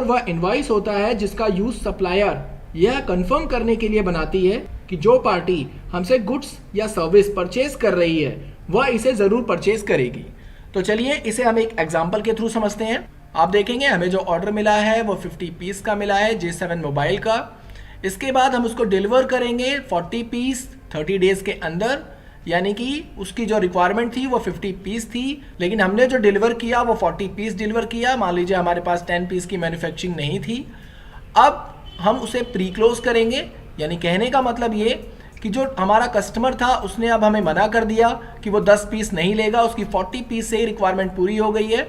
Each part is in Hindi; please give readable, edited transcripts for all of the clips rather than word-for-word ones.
वह इनवॉइस होता है जिसका यूज सप्लायर यह कंफर्म करने के लिए बनाती है कि जो पार्टी हमसे गुड्स या सर्विस परचेज कर रही है वह इसे जरूर परचेज करेगी। तो चलिए इसे हम एक एग्जांपल के थ्रू समझते हैं। आप देखेंगे हमें जो ऑर्डर मिला है वो 50 पीस का मिला है J7 मोबाइल का। इसके बाद हम उसको डिलीवर करेंगे 40 पीस 30 डेज के अंदर, यानी कि उसकी जो रिक्वायरमेंट थी वो 50 पीस थी, लेकिन हमने जो डिलीवर किया वो 40 पीस डिलीवर किया। मान लीजिए हमारे पास 10 पीस की मैन्युफैक्चरिंग नहीं थी। अब हम उसे प्री क्लोज करेंगे, यानी कहने का मतलब ये कि जो हमारा कस्टमर था उसने अब हमें मना कर दिया कि वो 10 पीस नहीं लेगा, उसकी 40 पीस से ही रिक्वायरमेंट पूरी हो गई है,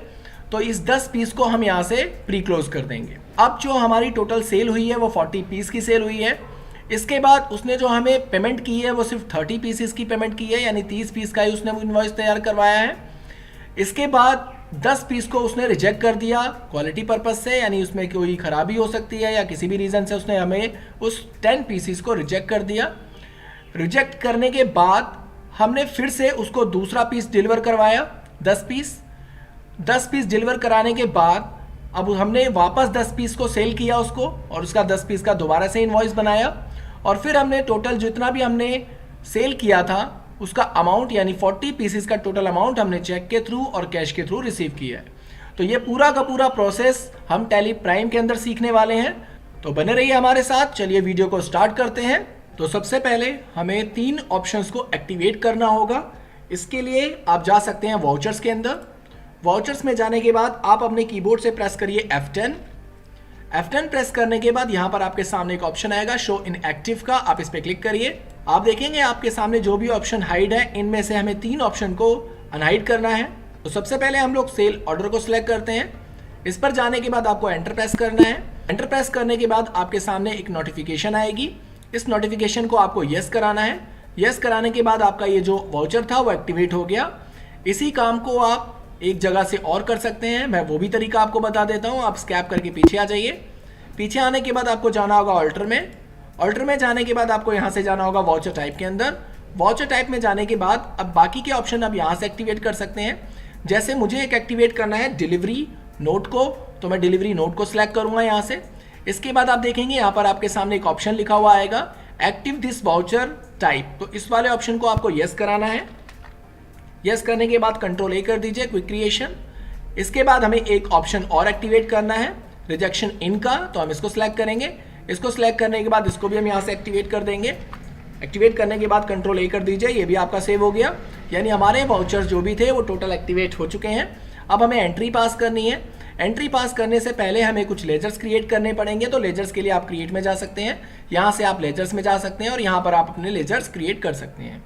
तो इस 10 पीस को हम यहाँ से प्री क्लोज कर देंगे। अब जो हमारी टोटल सेल हुई है वो 40 पीस की सेल हुई है। इसके बाद उसने जो हमें पेमेंट की है वो सिर्फ 30 पीसेस की पेमेंट की है, यानी 30 पीस का ही उसने वो इनवॉइस तैयार करवाया है। इसके बाद 10 पीस को उसने रिजेक्ट कर दिया क्वालिटी पर्पस से, यानी उसमें कोई खराबी हो सकती है या किसी भी रीज़न से उसने हमें उस 10 पीसेस को रिजेक्ट कर दिया। रिजेक्ट करने के बाद हमने फिर से उसको दूसरा पीस डिलीवर करवाया 10 पीस डिलीवर कराने के बाद अब हमने वापस 10 पीस को सेल किया उसको, और उसका 10 पीस का दोबारा से इनवॉइस बनाया, और फिर हमने टोटल जितना भी हमने सेल किया था उसका अमाउंट यानी 40 पीसेस का टोटल अमाउंट हमने चेक के थ्रू और कैश के थ्रू रिसीव किया है। तो ये पूरा का पूरा प्रोसेस हम टैली प्राइम के अंदर सीखने वाले हैं, तो बने रहिए हमारे साथ। चलिए वीडियो को स्टार्ट करते हैं। तो सबसे पहले हमें 3 ऑप्शंस को एक्टिवेट करना होगा। इसके लिए आप जा सकते हैं वाउचर्स के अंदर। वाउचर्स में जाने के बाद आप अपने कीबोर्ड से प्रेस करिए F10 प्रेस करने के बाद यहाँ पर आपके सामने एक ऑप्शन आएगा शो इन एक्टिव का, आप इस पर क्लिक करिए। आप देखेंगे आपके सामने जो भी ऑप्शन हाइड है इनमें से हमें 3 ऑप्शन को अनहाइड करना है। तो सबसे पहले हम लोग सेल ऑर्डर को सिलेक्ट करते हैं। इस पर जाने के बाद आपको एंटर प्रेस करना है। एंटर प्रेस करने के बाद आपके सामने एक नोटिफिकेशन आएगी। इस नोटिफिकेशन को आपको यस कराना है। यस कराने के बाद आपका ये जो वाउचर था वो एक्टिवेट हो गया। इसी काम को आप एक जगह से और कर सकते हैं, मैं वो भी तरीका आपको बता देता हूँ। आप स्कैप करके पीछे आ जाइए। पीछे आने के बाद आपको जाना होगा ऑल्टर में जाने के बाद आपको यहाँ से जाना होगा वाउचर टाइप के अंदर। वाउचर टाइप में जाने के बाद अब बाकी के ऑप्शन आप यहाँ से एक्टिवेट कर सकते हैं। जैसे मुझे एक एक्टिवेट करना है डिलीवरी नोट को, तो मैं डिलीवरी नोट को सिलेक्ट करूँगा यहाँ से। इसके बाद आप देखेंगे यहाँ पर आपके सामने एक ऑप्शन लिखा हुआ आएगा एक्टिव दिस वाउचर टाइप, तो इस वाले ऑप्शन को आपको यस कराना है। यस करने के बाद कंट्रोल A कर दीजिए क्विक क्रिएशन। इसके बाद हमें एक ऑप्शन और एक्टिवेट करना है रिजेक्शन इन का, तो हम इसको सिलेक्ट करेंगे। इसको सिलेक्ट करने के बाद इसको भी हम यहाँ से एक्टिवेट कर देंगे। एक्टिवेट करने के बाद कंट्रोल A कर दीजिए, ये भी आपका सेव हो गया, यानी हमारे वाउचर्स जो भी थे वो टोटल एक्टिवेट हो चुके हैं। अब हमें एंट्री पास करनी है। एंट्री पास करने से पहले हमें कुछ लेजर्स क्रिएट करने पड़ेंगे, तो लेजर्स के लिए आप क्रिएट में जा सकते हैं। यहाँ से आप लेजर्स में जा सकते हैं और यहाँ पर आप अपने लेजर्स क्रिएट कर सकते हैं।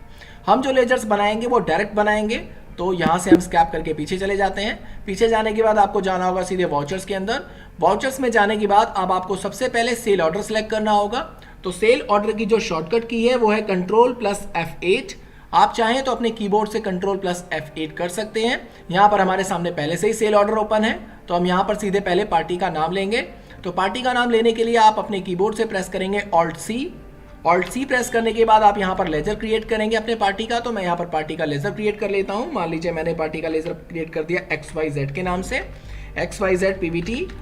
हम जो लेजर्स बनाएंगे वो डायरेक्ट बनाएंगे, तो यहाँ से हम स्कैप करके पीछे चले जाते हैं। पीछे जाने के बाद आपको जाना होगा सीधे वाउचर्स के अंदर। वाउचर्स में जाने के बाद अब आपको सबसे पहले सेल ऑर्डर सेलेक्ट करना होगा। तो सेल ऑर्डर की जो शॉर्टकट की है वो है Ctrl+F8। आप चाहें तो अपने कीबोर्ड से Ctrl+F8 कर सकते हैं। यहाँ पर हमारे सामने पहले से ही सेल ऑर्डर ओपन है, तो हम यहाँ पर सीधे पहले पार्टी का नाम लेंगे। तो पार्टी का नाम लेने के लिए आप अपने कीबोर्ड से प्रेस करेंगे Alt+C प्रेस करने के बाद आप यहाँ पर लेजर क्रिएट करेंगे अपने पार्टी का। तो मैं यहाँ पर पार्टी का लेजर क्रिएट कर लेता हूँ। मान लीजिए मैंने पार्टी का लेजर क्रिएट कर दिया XYZ के नाम से, XYZPVT.LTD,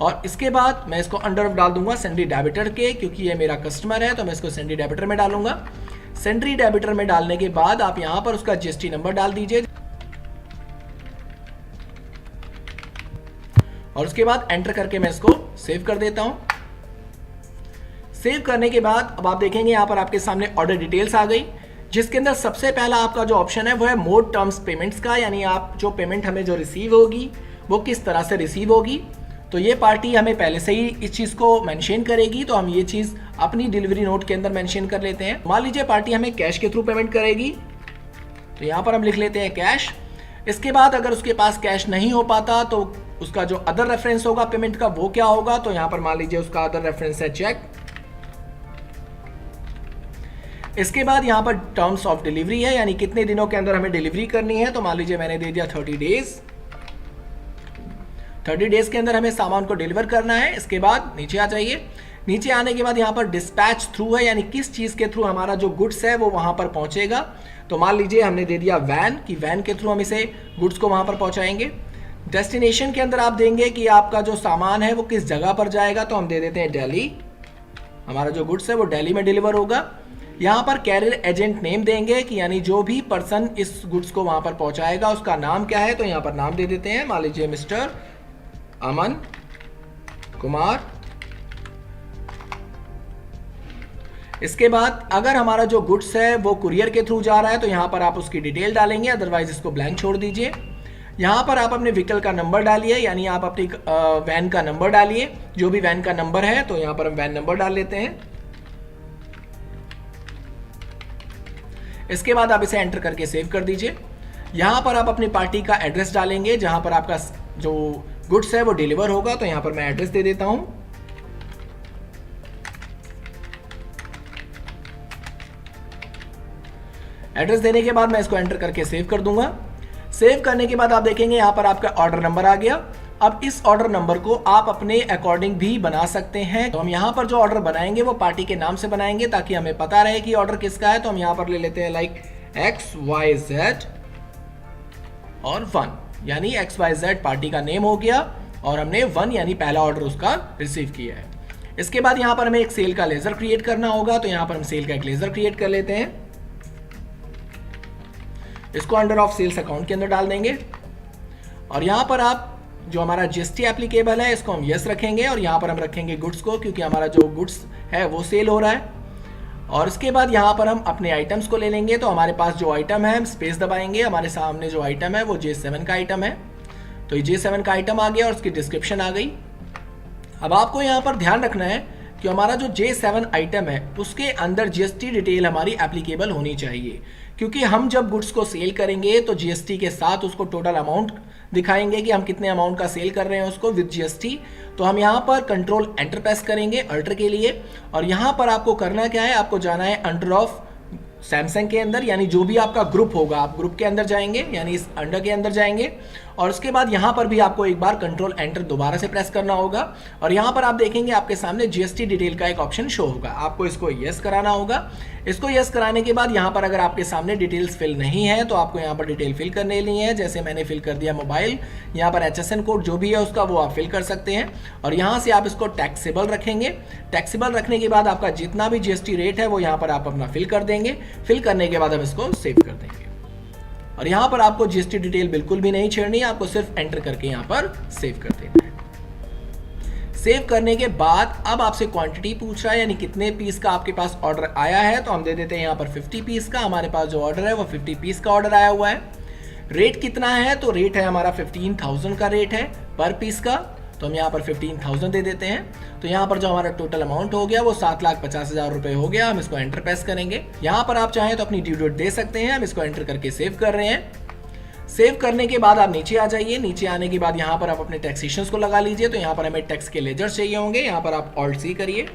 और इसके बाद मैं इसको अंडर डाल दूंगा सेंड्री डेबिटर के, क्योंकि ये मेरा कस्टमर है तो मैं इसको सेंड्री डेबिटर में डालूंगा। सेंड्री डेबिटर में डालने के बाद आप यहाँ पर उसका GST नंबर डाल दीजिए और उसके बाद एंटर करके मैं इसको सेव कर देता हूं। सेव करने के बाद अब आप देखेंगे यहाँ पर आपके सामने ऑर्डर डिटेल्स आ गई, जिसके अंदर सबसे पहला आपका जो ऑप्शन है वो है मोड टर्म्स पेमेंट्स का, यानी आप जो पेमेंट हमें जो रिसीव होगी वो किस तरह से रिसीव होगी। तो ये पार्टी हमें पहले से ही इस चीज़ को मेंशन करेगी, तो हम ये चीज़ अपनी डिलीवरी नोट के अंदर मेंशन कर लेते हैं। मान लीजिए पार्टी हमें कैश के थ्रू पेमेंट करेगी, तो यहाँ पर हम लिख लेते हैं कैश। इसके बाद अगर उसके पास कैश नहीं हो पाता तो उसका जो अदर रेफरेंस होगा पेमेंट का वो क्या होगा, तो यहाँ पर मान लीजिए उसका अदर रेफरेंस है चेक। इसके बाद यहाँ पर टर्म्स ऑफ डिलीवरी है, यानी कितने दिनों के अंदर हमें डिलीवरी करनी है। तो मान लीजिए मैंने दे दिया 30 डेज। 30 डेज के अंदर हमें सामान को डिलीवर करना है। इसके बाद नीचे आ जाइए। नीचे आने के बाद यहाँ पर डिस्पैच थ्रू है, यानी किस चीज़ के थ्रू हमारा जो गुड्स है वो वहाँ पर पहुँचेगा। तो मान लीजिए हमने दे दिया वैन, कि वैन के थ्रू हम इसे गुड्स को वहाँ पर पहुँचाएंगे। डेस्टिनेशन के अंदर आप देंगे कि आपका जो सामान है वो किस जगह पर जाएगा, तो हम दे देते हैं दिल्ली। हमारा जो गुड्स है वो दिल्ली में डिलीवर होगा। यहाँ पर कैरियर एजेंट नेम देंगे कि यानी जो भी पर्सन इस गुड्स को वहाँ पर पहुँचाएगा उसका नाम क्या है, तो यहाँ पर नाम दे देते हैं, मान लीजिए मिस्टर अमन कुमार। इसके बाद अगर हमारा जो गुड्स है वो कुरियर के थ्रू जा रहा है तो यहाँ पर आप उसकी डिटेल डालेंगे, अदरवाइज इसको ब्लैंक छोड़ दीजिए। यहाँ पर आप अपने व्हीकल का नंबर डालिए, यानी आप अपनी वैन का नंबर डालिए, जो भी वैन का नंबर है, तो यहाँ पर हम वैन नंबर डाल लेते हैं। इसके बाद आप इसे एंटर करके सेव कर दीजिए। यहाँ पर आप अपनी पार्टी का एड्रेस डालेंगे जहाँ पर आपका जो गुड्स है वो डिलीवर होगा, तो यहाँ पर मैं एड्रेस दे देता हूँ। एड्रेस देने के बाद मैं इसको एंटर करके सेव कर दूंगा। सेव करने के बाद आप देखेंगे यहाँ पर आपका ऑर्डर नंबर आ गया। अब इस ऑर्डर नंबर को आप अपने अकॉर्डिंग भी बना सकते हैं। तो हम यहाँ पर जो ऑर्डर बनाएंगे वो पार्टी के नाम से बनाएंगे ताकि हमें पता रहे कि ऑर्डर किसका है। तो हम यहाँ पर ले लेते हैं लाइक XYZ और 1, यानी XYZ पार्टी का नेम हो गया और हमने 1 यानी पहला ऑर्डर उसका रिसीव किया है। इसके बाद यहाँ पर हमें एक सेल का लेजर क्रिएट करना होगा, तो यहाँ पर हम सेल का एक लेजर क्रिएट कर लेते हैं। इसको अंडर ऑफ सेल्स अकाउंट के अंदर डाल देंगे और यहाँ पर आप जो हमारा GST एप्लीकेबल है इसको हम यस रखेंगे और यहाँ पर हम रखेंगे गुड्स को, क्योंकि हमारा जो गुड्स है वो सेल हो रहा है। और इसके बाद यहाँ पर हम अपने आइटम्स को ले लेंगे। तो हमारे पास जो आइटम है हम स्पेस दबाएंगे, हमारे सामने जो आइटम है वो J7 का आइटम है। तो ये J7 का आइटम आ गया और उसकी डिस्क्रिप्शन आ गई। अब आपको यहाँ पर ध्यान रखना है कि हमारा जो J7 आइटम है उसके अंदर GST डिटेल हमारी एप्लीकेबल होनी चाहिए, क्योंकि हम जब गुड्स को सेल करेंगे तो GST के साथ उसको टोटल अमाउंट दिखाएंगे कि हम कितने अमाउंट का सेल कर रहे हैं उसको विद GST। तो हम यहाँ पर कंट्रोल एंटर प्रेस करेंगे अल्टर के लिए और यहाँ पर आपको करना क्या है, आपको जाना है अंडर ऑफ सैमसंग के अंदर, यानी जो भी आपका ग्रुप होगा आप ग्रुप के अंदर जाएंगे, यानी इस अंडर के अंदर जाएंगे और उसके बाद यहाँ पर भी आपको एक बार कंट्रोल एंटर दोबारा से प्रेस करना होगा और यहाँ पर आप देखेंगे आपके सामने GST डिटेल का एक ऑप्शन शो होगा। आपको इसको यस कराना होगा। इसको यस कराने के बाद यहाँ पर अगर आपके सामने डिटेल्स फिल नहीं है तो आपको यहाँ पर डिटेल फिल करने ली है। जैसे मैंने फिल कर दिया मोबाइल, यहाँ पर HSN कोड जो भी है उसका वो आप फिल कर सकते हैं और यहाँ से आप इसको टैक्सेबल रखेंगे। टैक्सेबल रखने के बाद आपका जितना भी GST रेट है वो यहाँ पर आप अपना फिल कर देंगे। फिल करने के बाद हम इसको सेव कर देंगे और यहाँ पर आपको GST डिटेल बिल्कुल भी नहीं छेड़नी है, आपको सिर्फ एंटर करके यहाँ पर सेव कर देना है। सेव करने के बाद अब आपसे क्वांटिटी पूछ रहा है, यानी कितने पीस का आपके पास ऑर्डर आया है। तो हम दे देते हैं यहाँ पर 50 पीस का। हमारे पास जो ऑर्डर है वो 50 पीस का ऑर्डर आया हुआ है। रेट कितना है, तो रेट है हमारा 15,000 का रेट है पर पीस का। तो हम यहाँ पर 15,000 दे देते हैं। तो यहाँ पर जो हमारा टोटल अमाउंट हो गया वो 7,50,000 रुपए हो गया। हम इसको एंटर प्रेस करेंगे। यहाँ पर आप चाहें तो अपनी ड्यू डेट दे सकते हैं। हम इसको एंटर करके सेव कर रहे हैं। सेव करने के बाद आप नीचे आ जाइए। नीचे आने के बाद यहाँ पर आप अपने टैक्सेशंस को लगा लीजिए। तो यहाँ पर हमें टैक्स के लेजर्स चाहिए होंगे। यहाँ पर आप ऑल्ट सी करिए।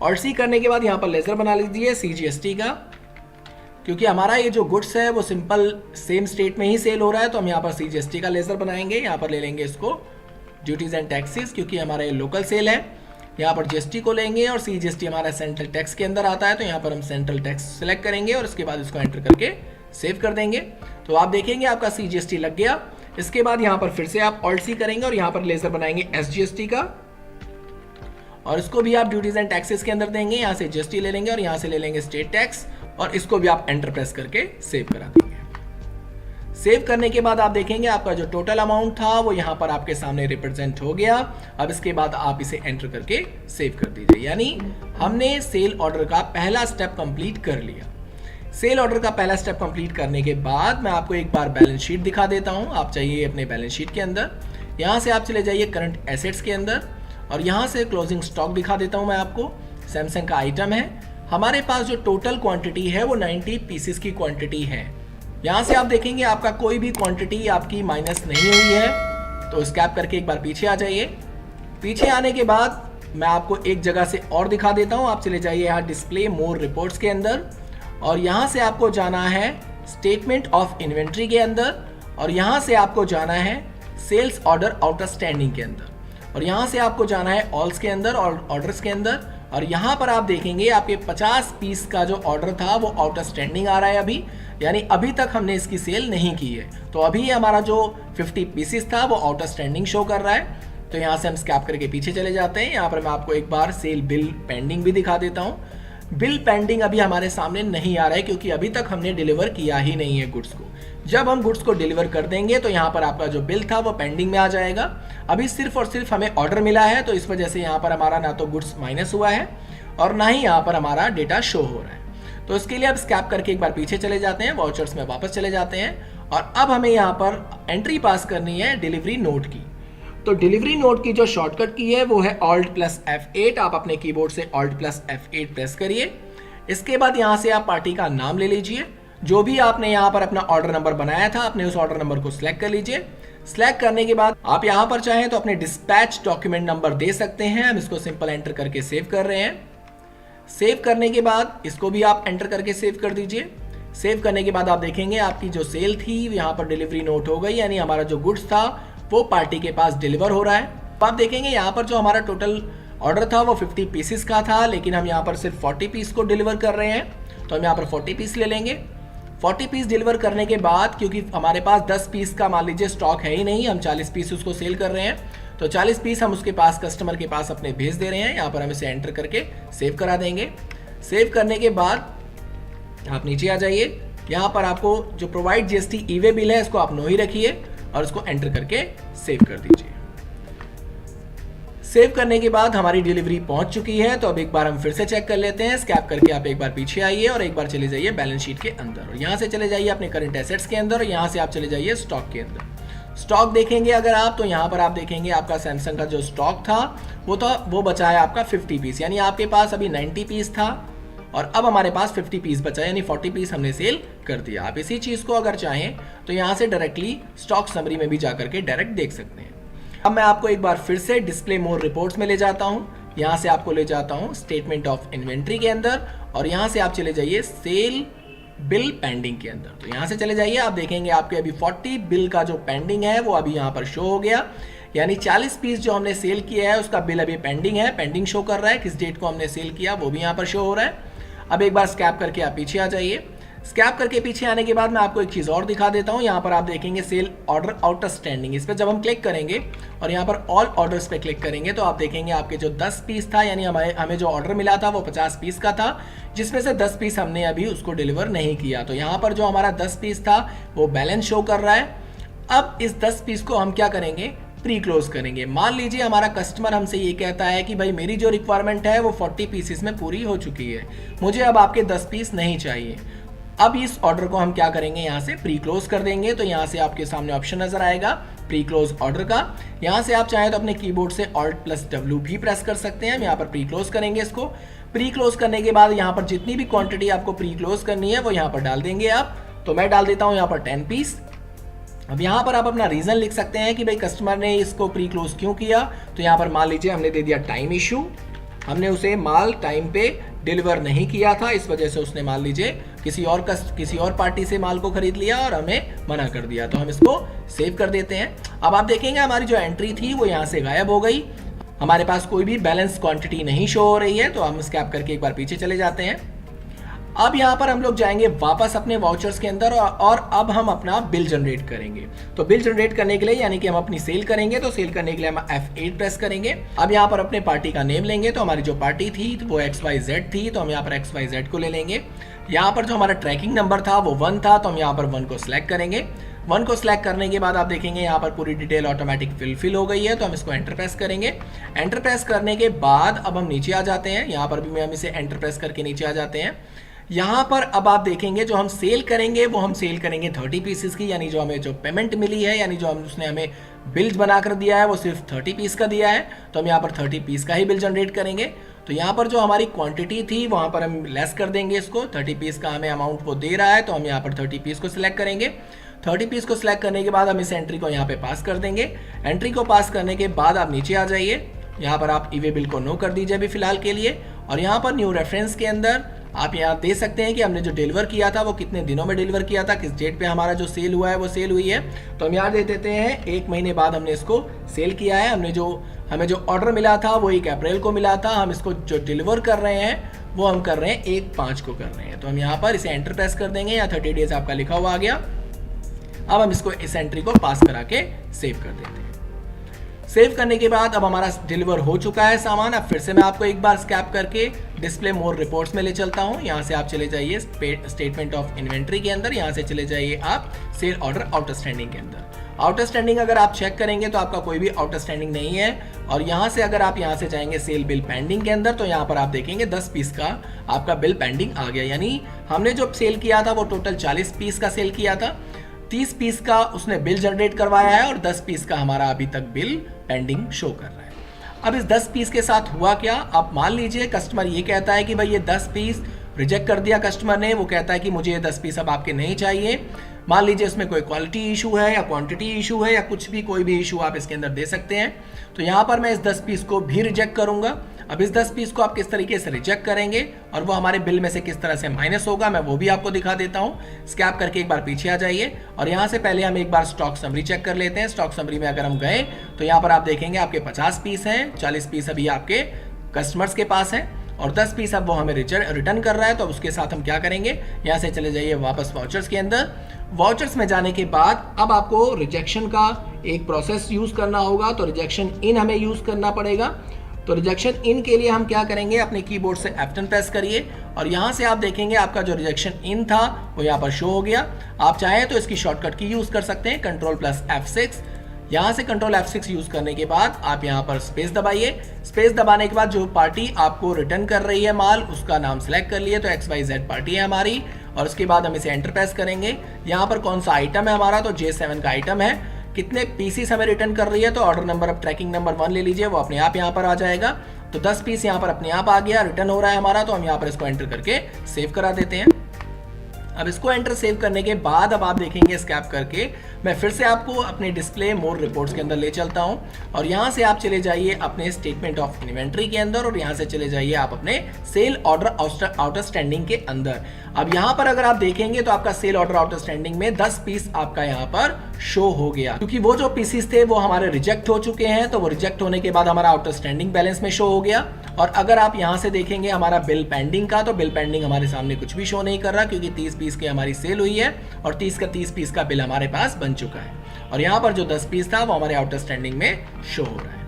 ऑल्ट सी करने के बाद यहाँ पर लेजर बना लीजिए CGST का, क्योंकि हमारा ये जो गुड्स है वो सिंपल सेम स्टेट में ही सेल हो रहा है। तो हम यहाँ पर CGST का लेजर बनाएंगे। यहाँ पर ले लेंगे इसको ड्यूटीज एंड टैक्सेस, क्योंकि हमारा ये लोकल सेल है। यहाँ पर GST को लेंगे और CGST हमारा सेंट्रल टैक्स के अंदर आता है। तो यहाँ पर हम सेंट्रल टैक्स सेलेक्ट करेंगे और इसके बाद इसको एंटर करके सेव कर देंगे। तो आप देखेंगे आपका CGST लग गया। इसके बाद यहाँ पर फिर से आप ऑल्ट सी करेंगे और यहाँ पर लेजर बनाएंगे SGST का और इसको भी आप ड्यूटीज एंड टैक्सेस के अंदर देंगे। यहाँ से GST ले लेंगे और यहाँ से ले लेंगे स्टेट टैक्स और इसको भी आप एंटर प्रेस करके सेव करा देंगे। सेव करने के बाद आप देखेंगे आपका जो टोटल अमाउंट था वो यहाँ पर आपके सामने रिप्रेजेंट हो गया। अब इसके बाद आप इसे एंटर करके सेव कर दीजिए, यानी हमने सेल ऑर्डर का पहला स्टेप कंप्लीट कर लिया। सेल ऑर्डर का पहला स्टेप कंप्लीट करने के बाद मैं आपको एक बार बैलेंस शीट दिखा देता हूं। आप चाहिए अपने बैलेंस शीट के अंदर, यहां से आप चले जाइए करंट एसेट्स के अंदर और यहां से क्लोजिंग स्टॉक दिखा देता हूं मैं आपको। सैमसंग का आइटम है, हमारे पास जो टोटल क्वांटिटी है वो 90 पीसेस की क्वांटिटी है। यहां से आप देखेंगे आपका कोई भी क्वांटिटी आपकी माइनस नहीं हुई है। तो स्कैप करके एक बार पीछे आ जाइए। पीछे आने के बाद मैं आपको एक जगह से और दिखा देता हूं। आप चले जाइए यहाँ डिस्प्ले मोर रिपोर्ट्स के अंदर और यहाँ से आपको जाना है स्टेटमेंट ऑफ इन्वेंट्री के अंदर और यहाँ से आपको जाना है सेल्स ऑर्डर आउटस्टैंडिंग के अंदर और यहाँ से आपको जाना है ऑल्स के अंदर और ऑर्डर्स के अंदर और यहाँ पर आप देखेंगे आपके 50 पीस का जो ऑर्डर था वो आउटस्टैंडिंग आ रहा है। अभी यानी अभी तक हमने इसकी सेल नहीं की है। तो अभी हमारा जो 50 पीसेस था वो आउटस्टैंडिंग शो कर रहा है। तो यहाँ से हम स्कैप करके पीछे चले जाते हैं। यहाँ पर मैं आपको एक बार सेल बिल पेंडिंग भी दिखा देता हूँ। बिल पेंडिंग अभी हमारे सामने नहीं आ रहा है क्योंकि अभी तक हमने डिलीवर किया ही नहीं है गुड्स को। जब हम गुड्स को डिलीवर कर देंगे तो यहाँ पर आपका जो बिल था वो पेंडिंग में आ जाएगा। अभी सिर्फ और सिर्फ हमें ऑर्डर मिला है, तो इस वजह से यहाँ पर हमारा ना तो गुड्स माइनस हुआ है और ना ही यहाँ पर हमारा डेटा शो हो रहा है। तो इसके लिए अब स्कैप करके एक बार पीछे चले जाते हैं, वाउचर्स में वापस चले जाते हैं और अब हमें यहाँ पर एंट्री पास करनी है डिलीवरी नोट की। तो डिलीवरी नोट की जो शॉर्टकट की है वो है Alt+F8। आप अपने कीबोर्ड से Alt+F8 प्रेस करिए। इसके बाद यहाँ से आप पार्टी का नाम ले लीजिए। जो भी आपने यहाँ पर अपना ऑर्डर नंबर बनाया था, अपने उस ऑर्डर नंबर को सिलेक्ट कर लीजिए। सिलेक्ट करने के बाद आप यहाँ पर चाहें तो अपने डिस्पैच डॉक्यूमेंट नंबर दे सकते हैं। हम इसको सिंपल एंटर करके सेव कर रहे हैं। सेव करने के बाद इसको भी आप एंटर करके सेव कर दीजिए। सेव करने के बाद आप देखेंगे आपकी जो सेल थी यहाँ पर डिलीवरी नोट हो गई, यानी हमारा जो गुड्स था वो पार्टी के पास डिलीवर हो रहा है। तो आप देखेंगे यहाँ पर जो हमारा टोटल ऑर्डर था वो 50 पीसेस का था, लेकिन हम यहाँ पर सिर्फ 40 पीस को डिलीवर कर रहे हैं। तो हम यहाँ पर 40 पीस ले लेंगे। 40 पीस डिलीवर करने के बाद क्योंकि हमारे पास 10 पीस का मान लीजिए स्टॉक है ही नहीं, हम 40 पीस उसको सेल कर रहे हैं, तो 40 पीस हम उसके पास कस्टमर के पास अपने भेज दे रहे हैं। यहाँ पर हम इसे एंटर करके सेव करा देंगे। सेव करने के बाद आप नीचे आ जाइए। यहाँ पर आपको जो प्रोवाइड GST ई-वे बिल है इसको आप नो ही रखिए और इसको एंटर करके सेव कर दीजिए। सेव करने के बाद हमारी डिलीवरी पहुंच चुकी है। तो अब एक बार हम फिर से चेक कर लेते हैं। स्कैप करके आप एक बार पीछे आइए और एक बार चले जाइए बैलेंस शीट के अंदर और यहाँ से चले जाइए अपने करंट एसेट्स के अंदर और यहाँ से आप चले जाइए स्टॉक के अंदर। स्टॉक देखेंगे अगर आप, तो यहाँ पर आप देखेंगे आपका सैमसंग का जो स्टॉक था वो बचा है आपका 50 पीस, यानी आपके पास अभी 90 पीस था और अब हमारे पास 50 पीस बचा, यानी 40 पीस हमने सेल कर दिया। आप इसी चीज़ को अगर चाहें तो यहाँ से डायरेक्टली स्टॉक समरी में भी जा करके डायरेक्ट देख सकते हैं। अब मैं आपको एक बार फिर से डिस्प्ले मोर रिपोर्ट्स में ले जाता हूँ। यहाँ से आपको ले जाता हूँ स्टेटमेंट ऑफ इन्वेंट्री के अंदर और यहाँ से आप चले जाइए सेल बिल पेंडिंग के अंदर। तो यहाँ से चले जाइए, आप देखेंगे आपके अभी 40 बिल का जो पेंडिंग है वो अभी यहाँ पर शो हो गया, यानी 40 पीस जो हमने सेल किया है उसका बिल अभी पेंडिंग है, पेंडिंग शो कर रहा है। किस डेट को हमने सेल किया वो भी यहाँ पर शो हो रहा है। अब एक बार स्कैप करके आप पीछे आ जाइए। स्कैप करके पीछे आने के बाद मैं आपको एक चीज़ और दिखा देता हूँ। यहाँ पर आप देखेंगे सेल ऑर्डर आउटस्टैंडिंग, इस पर जब हम क्लिक करेंगे और यहाँ पर ऑल ऑर्डर्स पे क्लिक करेंगे तो आप देखेंगे आपके जो 10 पीस था, यानी हमें जो ऑर्डर मिला था वो 50 पीस का था, जिसमें से 10 पीस हमने अभी उसको डिलीवर नहीं किया। तो यहाँ पर जो हमारा 10 पीस था वो बैलेंस शो कर रहा है। अब इस 10 पीस को हम क्या करेंगे, प्री क्लोज करेंगे। मान लीजिए हमारा कस्टमर हमसे ये कहता है कि भाई मेरी जो रिक्वायरमेंट है वो 40 पीसेस में पूरी हो चुकी है, मुझे अब आपके 10 पीस नहीं चाहिए। अब इस ऑर्डर को हम क्या करेंगे, यहाँ से प्री क्लोज कर देंगे। तो यहाँ से आपके सामने ऑप्शन नजर आएगा प्री क्लोज ऑर्डर का। यहाँ से आप चाहें तो अपने कीबोर्ड से Alt+W भी प्रेस कर सकते हैं। हम यहाँ पर प्री क्लोज करेंगे इसको। प्री क्लोज करने के बाद यहाँ पर जितनी भी क्वांटिटी आपको प्री क्लोज करनी है वो यहाँ पर डाल देंगे आप। तो मैं डाल देता हूँ यहाँ पर 10 पीस। अब यहाँ पर आप अपना रीजन लिख सकते हैं कि भाई कस्टमर ने इसको प्री क्लोज क्यों किया। तो यहाँ पर मान लीजिए हमने दे दिया टाइम इशू, हमने उसे माल टाइम पे डिलीवर नहीं किया था, इस वजह से उसने मान लीजिए किसी और पार्टी से माल को खरीद लिया और हमें मना कर दिया। तो हम इसको सेव कर देते हैं। अब आप देखेंगे हमारी जो एंट्री थी वो यहाँ से गायब हो गई, हमारे पास कोई भी बैलेंस क्वांटिटी नहीं शो हो रही है। तो हम स्कैप करके एक बार पीछे चले जाते हैं। अब यहाँ पर हम लोग जाएंगे वापस अपने वाउचर्स के अंदर और अब हम अपना बिल जनरेट करेंगे। तो बिल जनरेट करने के लिए यानी कि हम अपनी सेल करेंगे, तो सेल करने के लिए हम F8 प्रेस करेंगे। अब यहाँ पर अपने पार्टी का नेम लेंगे। तो हमारी जो पार्टी थी वो XYZ थी, तो हम यहाँ पर XYZ को ले लेंगे। यहाँ पर जो हमारा ट्रैकिंग नंबर था वो 1 था, तो हम यहाँ पर 1 को सिलेक्ट करेंगे। 1 को सिलेक्ट करने के बाद आप देखेंगे यहाँ पर पूरी डिटेल ऑटोमेटिक फिल हो गई है। तो हम इसको एंटर प्रेस करेंगे। एंटर प्रेस करने के बाद अब हम नीचे आ जाते हैं। यहाँ पर भी हम इसे एंटर प्रेस करके नीचे आ जाते हैं। यहाँ पर अब आप देखेंगे जो हम सेल करेंगे वो हम सेल करेंगे 30 पीसेस की, यानी जो हमें जो पेमेंट मिली है, यानी जो उसने हमें बिल बनाकर दिया है वो सिर्फ 30 पीस का दिया है। तो हम यहाँ पर 30 पीस का ही बिल जनरेट करेंगे। तो यहाँ पर जो हमारी क्वांटिटी थी वहाँ पर हम लेस कर देंगे इसको। 30 पीस का हमें अमाउंट वो दे रहा है, तो हम यहाँ पर 30 पीस को सिलेक्ट करेंगे। 30 पीस को सिलेक्ट करने के बाद हम इस एंट्री को यहाँ पे पास कर देंगे। एंट्री को पास करने के बाद आप नीचे आ जाइए। यहाँ पर आप ई-वे बिल को नो कर दीजिए अभी फिलहाल के लिए, और यहाँ पर न्यू रेफरेंस के अंदर आप यहाँ दे सकते हैं कि हमने जो डिलीवर किया था वो कितने दिनों में डिलीवर किया था, किस डेट पे हमारा जो सेल हुआ है वो सेल हुई है। तो हम यहाँ दे देते हैं 1 महीने बाद हमने इसको सेल किया है। हमें जो ऑर्डर मिला था वो 1 अप्रैल को मिला था। हम इसको जो डिलीवर कर रहे हैं वो हम कर रहे हैं 1/5 को कर रहे हैं। तो हम यहाँ पर इसे एंटर प्रेस कर देंगे, या 30 डेज आपका लिखा हुआ आ गया। अब हम इसको इस एंट्री को पास करा के सेव कर देते हैं। सेव करने के बाद अब हमारा डिलीवर हो चुका है सामान। अब फिर से मैं आपको एक बार स्कैप करके डिस्प्ले मोर रिपोर्ट्स में ले चलता हूँ। यहाँ से आप चले जाइए स्टेटमेंट ऑफ इन्वेंट्री के अंदर, यहाँ से चले जाइए आप सेल ऑर्डर आउटस्टैंडिंग के अंदर। आउटस्टैंडिंग अगर आप चेक करेंगे तो आपका कोई भी आउटस्टैंडिंग नहीं है। और यहाँ से अगर आप यहाँ से जाएंगे सेल बिल पेंडिंग के अंदर, तो यहाँ पर आप देखेंगे 10 पीस का आपका बिल पेंडिंग आ गया। यानी हमने जो सेल किया था वो टोटल 40 पीस का सेल किया था, 30 पीस का उसने बिल जनरेट करवाया है और 10 पीस का हमारा अभी तक बिल पेंडिंग शो कर रहा है। अब इस 10 पीस के साथ हुआ क्या, आप मान लीजिए कस्टमर ये कहता है कि भाई ये 10 पीस रिजेक्ट कर दिया कस्टमर ने, वो कहता है कि मुझे ये 10 पीस अब आपके नहीं चाहिए। मान लीजिए इसमें कोई क्वालिटी इशू है या क्वांटिटी इशू है या कुछ भी, कोई भी इशू आप इसके अंदर दे सकते हैं। तो यहाँ पर मैं इस 10 पीस को भी रिजेक्ट करूंगा। अब इस 10 पीस को आप किस तरीके से रिजेक्ट करेंगे और वो हमारे बिल में से किस तरह से माइनस होगा, मैं वो भी आपको दिखा देता हूँ। स्कैप करके एक बार पीछे आ जाइए और यहाँ से पहले हम एक बार स्टॉक समरी चेक कर लेते हैं। स्टॉक समरी में अगर हम गए तो यहाँ पर आप देखेंगे आपके 50 पीस हैं, 40 पीस अभी आपके कस्टमर्स के पास हैं और 10 पीस अब वो हमें रिटर्न कर रहा है। तो उसके साथ हम क्या करेंगे, यहाँ से चले जाइए वापस वाउचर्स के अंदर। वाउचर्स में जाने के बाद अब आपको रिजेक्शन का एक प्रोसेस यूज करना होगा, तो रिजेक्शन इन हमें यूज करना पड़ेगा। तो रिजेक्शन इन के लिए हम क्या करेंगे, अपने कीबोर्ड से F10 प्रेस करिए और यहाँ से आप देखेंगे आपका जो रिजेक्शन इन था वो यहाँ पर शो हो गया। आप चाहें तो इसकी शॉर्टकट की यूज कर सकते हैं, Ctrl+F6। यहाँ से Ctrl+F6 यूज करने के बाद आप यहाँ पर स्पेस दबाइए। स्पेस दबाने के बाद जो पार्टी आपको रिटर्न कर रही है माल, उसका नाम सेलेक्ट कर लिए, तो XYZ पार्टी है हमारी। और उसके बाद हम इसे एंटर प्रेस करेंगे। यहाँ पर कौन सा आइटम है हमारा, तो J7 का आइटम है। कितने पीसीस हमें रिटर्न कर रही है, तो ऑर्डर नंबर, अब ट्रैकिंग नंबर 1 ले लीजिए, वो अपने आप यहाँ पर आ जाएगा। तो 10 पीस यहाँ पर अपने आप आ गया, रिटर्न हो रहा है हमारा। तो हम यहाँ पर इसको एंटर करके सेव करा देते हैं। अब इसको एंटर सेव करने के बाद अब आप देखेंगे स्कैप करके मैं फिर से आपको अपने डिस्प्ले मोर रिपोर्ट्स के अंदर ले चलता हूं और यहां से आप चले जाइए अपने स्टेटमेंट ऑफ इन्वेंट्री के अंदर और यहां से चले जाइए आप अपने सेल ऑर्डर आउटस्टैंडिंग के अंदर। अब यहां पर अगर आप देखेंगे तो आपका सेल ऑर्डर आउटस्टैंडिंग में 10 पीस आपका यहां पर शो हो गया, क्योंकि वो जो पीसीस थे वो हमारे रिजेक्ट हो चुके हैं। तो वो रिजेक्ट होने के बाद हमारा आउटस्टैंडिंग बैलेंस में शो हो गया। और अगर आप यहां से देखेंगे हमारा बिल पेंडिंग का, तो बिल पेंडिंग हमारे सामने कुछ भी शो नहीं कर रहा, क्योंकि 30 पीस की हमारी सेल हुई है और 30 पीस का बिल हमारे पास बन चुका है। और यहाँ पर जो 10 पीस था वो हमारे आउटस्टैंडिंग में शो हो रहा है।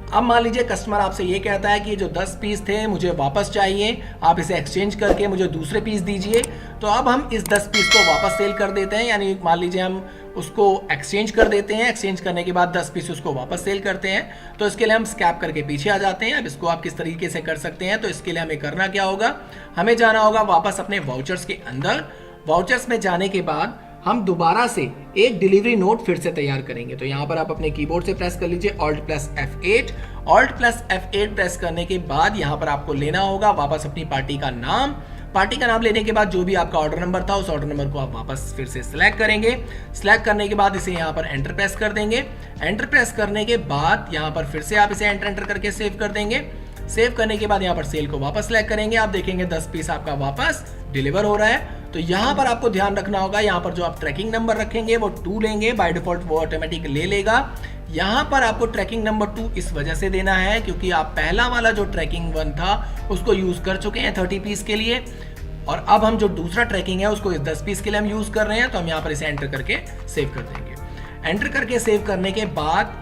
अब मान लीजिए कस्टमर आपसे ये कहता है कि जो 10 पीस थे मुझे वापस चाहिए, आप इसे एक्सचेंज करके मुझे दूसरे पीस दीजिए। तो अब हम इस 10 पीस को वापस सेल कर देते हैं, यानी मान लीजिए हम उसको एक्सचेंज कर देते हैं। एक्सचेंज करने के बाद 10 पीस उसको वापस सेल करते हैं। तो इसके लिए हम स्कैप करके पीछे आ जाते हैं। अब इसको आप किस तरीके से कर सकते हैं, तो इसके लिए हमें करना क्या होगा, हमें जाना होगा वापस अपने वाउचर्स के अंदर। वाउचर्स में जाने के बाद हम दोबारा से एक डिलीवरी नोट फिर से तैयार करेंगे। तो यहाँ पर आप अपने कीबोर्ड से प्रेस कर लीजिए Alt+F8। Alt+F8 प्रेस करने के बाद यहाँ पर आपको लेना होगा वापस अपनी पार्टी का नाम। पार्टी का नाम लेने के बाद जो भी आपका ऑर्डर नंबर था उस ऑर्डर नंबर को आप वापस फिर से सिलेक्ट करेंगे। सिलेक्ट करने के बाद इसे यहाँ पर एंटर प्रेस कर देंगे। एंटर प्रेस करने के बाद यहाँ पर फिर से आप इसे एंटर करके सेव कर देंगे। सेव करने के बाद यहाँ पर सेल को वापस सिलेक्ट करेंगे। आप देखेंगे 10 पीस आपका वापस डिलीवर हो रहा है। तो यहाँ पर आपको ध्यान रखना होगा, यहाँ पर जो आप ट्रैकिंग नंबर रखेंगे वो 2 लेंगे, बाय डिफॉल्ट वो ऑटोमेटिक ले लेगा। यहाँ पर आपको ट्रैकिंग नंबर 2 इस वजह से देना है क्योंकि आप पहला वाला जो ट्रैकिंग 1 था उसको यूज कर चुके हैं 30 पीस के लिए, और अब हम जो दूसरा ट्रैकिंग है उसको इस 10 पीस के लिए हम यूज कर रहे हैं। तो हम यहाँ पर इसे एंटर करके सेव कर देंगे। एंटर करके सेव करने के बाद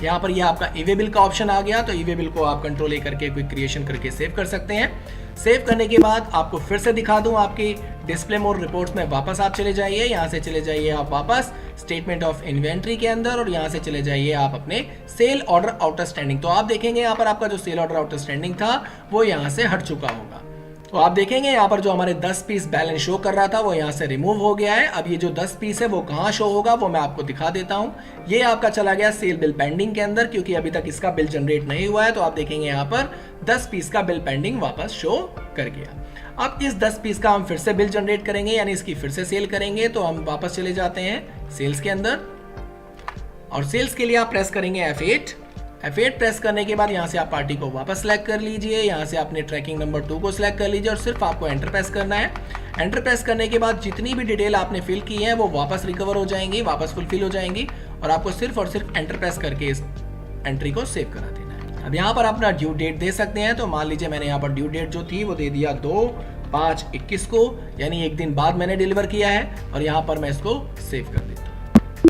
यहाँ पर यह आपका ईवे बिल का ऑप्शन आ गया। तो ईवे बिल को आप कंट्रोल ए करके क्विक क्रिएशन करके सेव कर सकते हैं। सेव करने के बाद आपको फिर से दिखा दूं, आपकी डिस्प्ले मोर रिपोर्ट्स में वापस आप चले जाइए। यहाँ से चले जाइए आप वापस स्टेटमेंट ऑफ इन्वेंट्री के अंदर और यहाँ से चले जाइए आप अपने सेल ऑर्डर आउटस्टैंडिंग। तो आप देखेंगे यहाँ पर आपका जो सेल ऑर्डर आउटस्टैंडिंग था वो यहाँ से हट चुका होगा। तो आप देखेंगे यहाँ पर जो हमारे 10 पीस बैलेंस शो कर रहा था वो यहाँ से रिमूव हो गया है। अब ये जो 10 पीस है वो कहाँ शो होगा वो मैं आपको दिखा देता हूँ। ये आपका चला गया सेल बिल पेंडिंग के अंदर, क्योंकि अभी तक इसका बिल जनरेट नहीं हुआ है। तो आप देखेंगे यहाँ पर 10 पीस का बिल पेंडिंग वापस शो कर गया। अब इस 10 पीस का हम फिर से बिल जनरेट करेंगे, यानी इसकी फिर से सेल करेंगे। तो हम वापस चले जाते हैं सेल्स के अंदर और सेल्स के लिए आप प्रेस करेंगे F8 प्रेस करने के बाद यहाँ से आप पार्टी को वापस सेलेक्ट कर लीजिए। यहाँ से आपने ट्रैकिंग नंबर 2 को सिलेक्ट कर लीजिए और सिर्फ आपको एंटर प्रेस करना है। एंटर प्रेस करने के बाद जितनी भी डिटेल आपने फिल की है वो वापस रिकवर हो जाएंगी, वापस फुलफिल हो जाएंगी और आपको सिर्फ और सिर्फ एंटर प्रेस करके इस एंट्री को सेव करा देना है। अब यहाँ पर अपना ड्यू डेट दे सकते हैं। तो मान लीजिए मैंने यहाँ पर ड्यू डेट जो थी वो दे दिया 2/5/21 को, यानी एक दिन बाद मैंने डिलीवर किया है, और यहाँ पर मैं इसको सेव कर देता हूँ।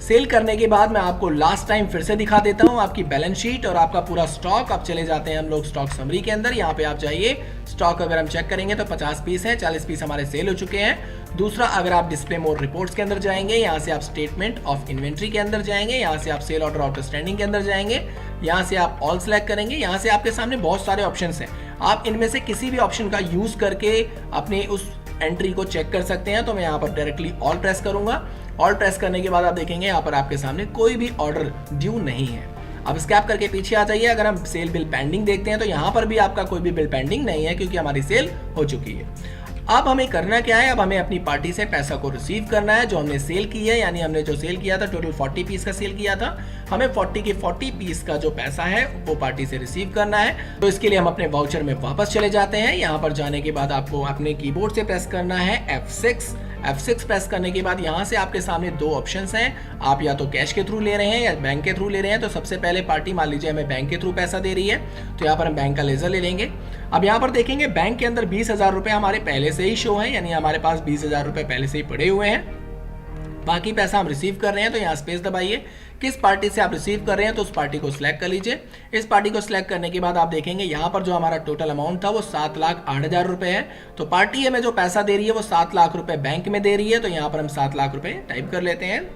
सेल करने के बाद मैं आपको लास्ट टाइम फिर से दिखा देता हूँ आपकी बैलेंस शीट और आपका पूरा स्टॉक। अब चले जाते हैं हम लोग स्टॉक समरी के अंदर। यहाँ पे आप जाइए, स्टॉक अगर हम चेक करेंगे तो 50 पीस है, 40 पीस हमारे सेल हो चुके हैं। दूसरा, अगर आप डिस्प्ले मोर रिपोर्ट्स के अंदर जाएंगे, यहाँ से आप स्टेटमेंट ऑफ इन्वेंट्री के अंदर जाएंगे, यहाँ से आप सेल ऑर्डर आउटस्टैंडिंग के अंदर जाएंगे, यहाँ से आप ऑल सेलेक्ट करेंगे। यहाँ से आपके सामने बहुत सारे ऑप्शन हैं, आप इनमें से किसी भी ऑप्शन का यूज करके अपने उस एंट्री को चेक कर सकते हैं। तो मैं यहाँ पर डायरेक्टली ऑल प्रेस करूंगा। ऑल प्रेस करने के बाद आप देखेंगे यहाँ पर आपके सामने कोई भी ऑर्डर ड्यू नहीं है। अब स्कैप करके पीछे आ जाइए। अगर हम सेल बिल पेंडिंग देखते हैं तो यहाँ पर भी आपका कोई भी बिल पेंडिंग नहीं है, क्योंकि हमारी सेल हो चुकी है। अब हमें करना क्या है, अब हमें अपनी पार्टी से पैसा को रिसीव करना है जो हमने सेल की है। यानी हमने जो सेल किया था, टोटल 40 पीस का सेल किया था, हमें 40 के 40 पीस का जो पैसा है वो पार्टी से रिसीव करना है। तो इसके लिए हम अपने वाउचर में वापस चले जाते हैं। यहाँ पर जाने के बाद आपको अपने कीबोर्ड से प्रेस करना है F6 प्रेस करने के बाद यहाँ से आपके सामने दो ऑप्शंस हैं। आप या तो कैश के थ्रू ले रहे हैं या बैंक के थ्रू ले रहे हैं। तो सबसे पहले पार्टी मान लीजिए हमें बैंक के थ्रू पैसा दे रही है, तो यहाँ पर हम बैंक का लेजर ले लेंगे। अब यहाँ पर देखेंगे बैंक के अंदर 20,000 रुपये हमारे पहले से ही शो है, यानी हमारे पास 20,000 रुपये पहले से ही पड़े हुए हैं। बाकी पैसा हम रिसीव कर रहे हैं, तो यहाँ स्पेस दबाइए। किस पार्टी से आप रिसीव कर रहे हैं तो उस पार्टी को सिलेक्ट कर लीजिए। इस पार्टी को सिलेक्ट करने के बाद आप देखेंगे यहाँ पर जो हमारा टोटल अमाउंट था वो 7,08,000 रुपये है। तो पार्टी हमें जो पैसा दे रही है वो 7 लाख रुपए बैंक में दे रही है। तो यहाँ पर हम 7 लाख रुपए टाइप कर लेते हैं।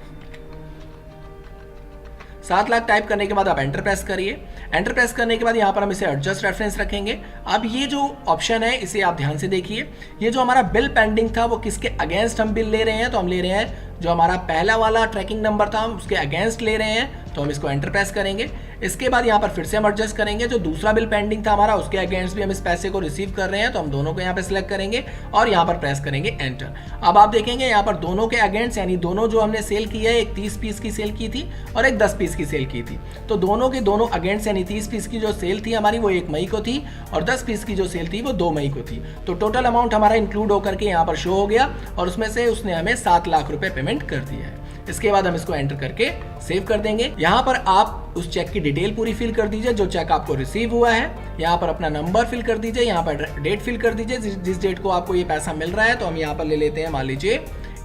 7 लाख टाइप करने के बाद आप एंटर प्रेस करिए। एंटर प्रेस करने के बाद यहाँ पर हम इसे एडजस्ट रेफरेंस रखेंगे। अब ये जो ऑप्शन है इसे आप ध्यान से देखिए। ये जो हमारा बिल पेंडिंग था वो किसके अगेंस्ट हम बिल ले रहे हैं, तो हम ले रहे हैं जो हमारा पहला वाला ट्रैकिंग नंबर था हम उसके अगेंस्ट ले रहे हैं। तो हम इसको एंटर प्रेस करेंगे। इसके बाद यहाँ पर फिर से हम एडजस्ट करेंगे, जो दूसरा बिल पेंडिंग था हमारा उसके अगेंस्ट भी हम इस पैसे को रिसीव कर रहे हैं। तो हम दोनों को यहाँ पे सिलेक्ट करेंगे और यहाँ पर प्रेस करेंगे एंटर। अब आप देखेंगे यहाँ पर दोनों के अगेंस्ट, यानी दोनों जो हमने सेल की है, एक 30 पीस की सेल की थी और एक 10 पीस की सेल की थी। तो दोनों के दोनों अगेंस्ट, यानी 30 पीस की जो सेल थी हमारी वो 1 मई को थी और 10 पीस की जो सेल थी वो 2 मई को थी। तो टोटल अमाउंट हमारा इंक्लूड होकर के यहाँ पर शो हो गया और उसमें से उसने हमें 7 लाख रुपए पेमेंट कर दिया है। इसके बाद हम इसको एंटर करके सेव कर देंगे। यहाँ पर आप उस चेक की डिटेल पूरी फिल कर दीजिए जो चेक आपको रिसीव हुआ है। यहाँ पर अपना नंबर फिल कर दीजिए, यहाँ पर डेट फिल कर दीजिए जिस डेट को आपको ये पैसा मिल रहा है। तो हम यहाँ पर ले लेते हैं, मान लीजिए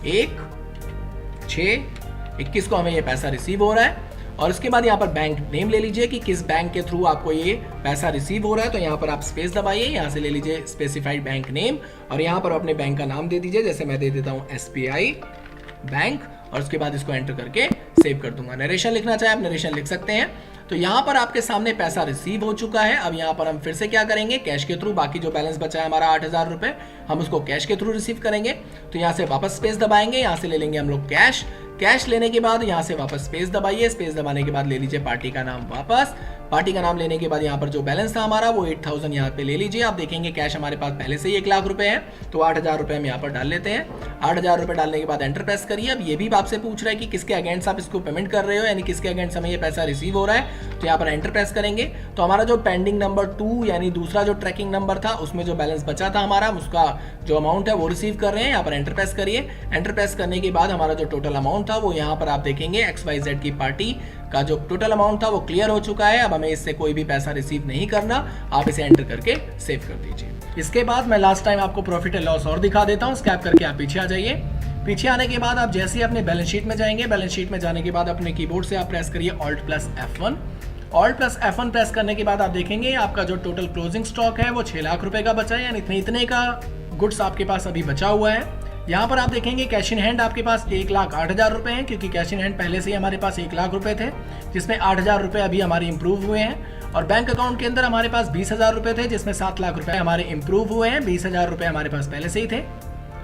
1/6/21 को हमें ये पैसा रिसीव हो रहा है। और इसके बाद यहाँ पर बैंक नेम ले लीजिए कि किस बैंक के थ्रू आपको ये पैसा रिसीव हो रहा है। तो यहाँ पर आप स्पेस दबाइए, यहाँ से ले लीजिए स्पेसिफाइड बैंक नेम और यहाँ पर अपने बैंक का नाम दे दीजिए। जैसे मैं दे देता हूँ SBI बैंक और उसके बाद इसको एंटर करके सेव कर दूंगा। नरेशन लिखना चाहे आप नरेशन लिख सकते हैं। तो यहाँ पर आपके सामने पैसा रिसीव हो चुका है। अब यहाँ पर हम फिर से क्या करेंगे, कैश के थ्रू बाकी जो बैलेंस बचा है हमारा 8,000 रुपये, हम उसको कैश के थ्रू रिसीव करेंगे। तो यहाँ से वापस स्पेस दबाएंगे, यहाँ से ले लेंगे हम लोग कैश लेने के बाद यहाँ से वापस स्पेस दबाइए। स्पेस दबाने के बाद ले लीजिए पार्टी का नाम वापस। पार्टी का नाम लेने के बाद यहाँ पर जो बैलेंस था हमारा वो 8,000 यहाँ पे ले लीजिए। आप देखेंगे कैश हमारे पास पहले से ही 1 लाख रुपए है। तो 8,000 रुपये हम यहाँ पर डाल लेते हैं। 8,000 रुपये डालने के बाद एंटर प्रेस करिए। अब ये भी आपसे पूछ रहा है कि किसके अगेंस्ट आप इसको पेमेंट कर रहे हो, यानी किसके अगेंस्ट हमें ये पैसा रिसीव हो रहा है। तो यहाँ पर एंटर प्रेस करेंगे। तो हमारा जो पेंडिंग नंबर 2 यानी दूसरा जो ट्रैकिंग नंबर था उसमें जो बैलेंस बचा था हमारा, उसका जो अमाउंट है वो रिसीव कर रहे हैं। यहाँ पर एंटर प्रेस करिए। एंटर प्रेस करने के बाद हमारा जो टोटल अमाउंट था वो यहाँ पर आप देखेंगे XYZ की पार्टी का जो टोटल अमाउंट था वो क्लियर हो चुका है। अब हमें इससे कोई भी पैसा रिसीव नहीं करना। आप इसे एंटर करके सेव कर दीजिए। इसके बाद मैं लास्ट टाइम आपको प्रॉफिट एंड लॉस और दिखा देता हूँ। स्कैप करके आप पीछे आ जाइए। पीछे आने के बाद आप जैसे ही अपने बैलेंस शीट में जाएंगे, बैलेंस शीट में जाने के बाद अपने कीबोर्ड से आप प्रेस करिए Alt+F1। Alt+F1 प्रेस करने के बाद आप देखेंगे आपका जो टोटल क्लोजिंग स्टॉक है वो 6 लाख रुपए का बचा है, यानी इतने का गुड्स आपके पास अभी बचा हुआ है। यहाँ पर आप देखेंगे कैश इन हैंड आपके पास 1,08,000 रुपए हैं, क्योंकि कैश इन हैंड पहले से ही हमारे पास 1 लाख रुपए थे, जिसमें 8,000 रुपए अभी हमारे इंप्रूव हुए हैं। और बैंक अकाउंट के अंदर हमारे पास 20,000 रुपए थे, जिसमें 7 लाख रुपए हमारे इंप्रूव हुए हैं। 20,000 रुपए हमारे पास पहले से ही थे।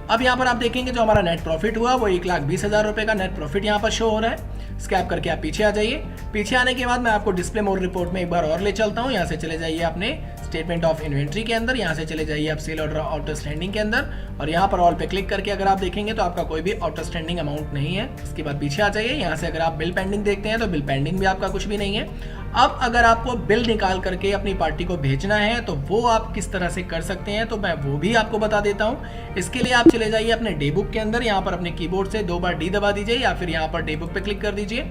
अब यहाँ पर आप देखेंगे जो हमारा नेट प्रॉफिट हुआ वो 1,20,000 रुपए का नेट प्रॉफिट यहाँ पर शो हो रहा है। स्कैप करके आप पीछे आ जाइए। पीछे आने के बाद मैं आपको डिस्प्ले मोड रिपोर्ट में एक बार और ले चलता हूँ। यहाँ से चले जाइए अपने स्टेटमेंट ऑफ इन्वेंट्री के अंदर, यहाँ से चले जाइए आप सेल ऑर्डर आउटस्टैंडिंग के अंदर और यहाँ पर ऑल पे क्लिक करके अगर आप देखेंगे तो आपका कोई भी आउटस्टैंडिंग अमाउंट नहीं है। इसके बाद पीछे आ जाइए। यहाँ से अगर आप बिल पेंडिंग देखते हैं तो बिल पेंडिंग भी आपका कुछ भी नहीं है। अब अगर आपको बिल निकाल करके अपनी पार्टी को भेजना है तो वो आप किस तरह से कर सकते हैं, तो मैं वो भी आपको बता देता हूँ। इसके लिए आप चले जाइए अपने डे बुक के अंदर, यहाँ पर अपने कीबोर्ड से 2 बार D दबा दीजिए या फिर यहाँ पर डे बुक पे क्लिक कर दीजिए।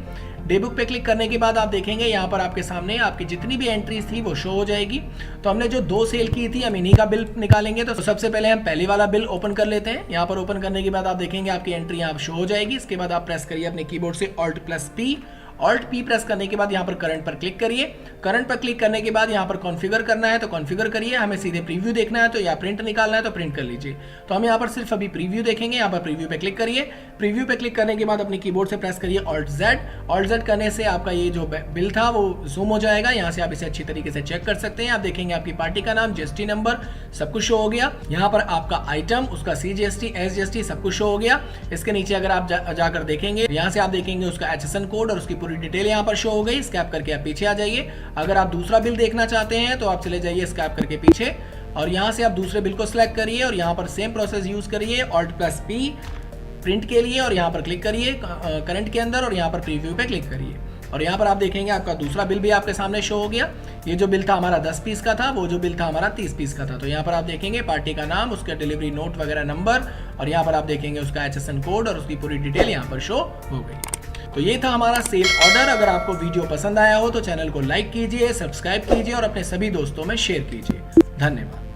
डे बुक पे क्लिक करने के बाद आप देखेंगे यहाँ पर आपके सामने आपकी जितनी भी एंट्रीज थी वो शो हो जाएगी। तो हमने जो 2 सेल की थी हम इन्हीं का बिल निकालेंगे। तो सबसे पहले हम पहले वाला बिल ओपन कर लेते हैं। यहाँ पर ओपन करने के बाद आप देखेंगे आपकी एंट्री यहाँ शो हो जाएगी। इसके बाद आप प्रेस करिए अपने कीबोर्ड से Alt P प्रेस करने के बाद यहाँ पर करंट पर क्लिक करिए। करंट पर क्लिक करने के बाद यहाँ पर कॉन्फ़िगर करना है तो कॉन्फ़िगर करिए। हमें सीधे प्रीव्यू देखना है तो या प्रिंट निकालना है तो प्रिंट कर लीजिए। तो हम यहाँ पर सिर्फ अभी प्रीव्यू देखेंगे। यहाँ पर प्रीव्यू पे क्लिक करिए। प्रीव्यू पे क्लिक करने के बाद अपने कीबोर्ड से प्रेस करिए Alt Z करने से आपका ये जो बिल था वो जूम हो जाएगा। यहाँ से आप इसे अच्छी तरीके से चेक कर सकते हैं। आप देखेंगे आपकी पार्टी का नाम, जीएसटी नंबर सब कुछ शो हो गया। यहाँ पर आपका आइटम, उसका CGST, SGST सब कुछ शो हो गया। इसके नीचे अगर आप जाकर देखेंगे यहाँ से आप देखेंगे उसका HSN कोड और उसकी पूरी डिटेल यहाँ पर शो हो गई। स्कैप करके आप पीछे आ जाइए। अगर आप दूसरा बिल देखना चाहते हैं तो आप चले जाइए स्कैप करके पीछे और यहाँ से आप दूसरे बिल को सिलेक्ट करिए और यहाँ पर सेम प्रोसेस यूज करिए Alt+P प्रिंट के लिए और यहाँ पर क्लिक करिए करंट के अंदर और यहाँ पर प्रीव्यू पे क्लिक करिए और यहाँ पर आप देखेंगे आपका दूसरा बिल भी आपके सामने शो हो गया। ये जो बिल था हमारा 10 पीस का था, वो जो बिल था हमारा 30 पीस का था। तो यहाँ पर आप देखेंगे पार्टी का नाम, उसका डिलीवरी नोट वगैरह नंबर और यहाँ पर आप देखेंगे उसका HSN कोड और उसकी पूरी डिटेल यहाँ पर शो हो गई। तो ये था हमारा सेल ऑर्डर। अगर आपको वीडियो पसंद आया हो तो चैनल को लाइक कीजिए, सब्सक्राइब कीजिए और अपने सभी दोस्तों में शेयर कीजिए। धन्यवाद।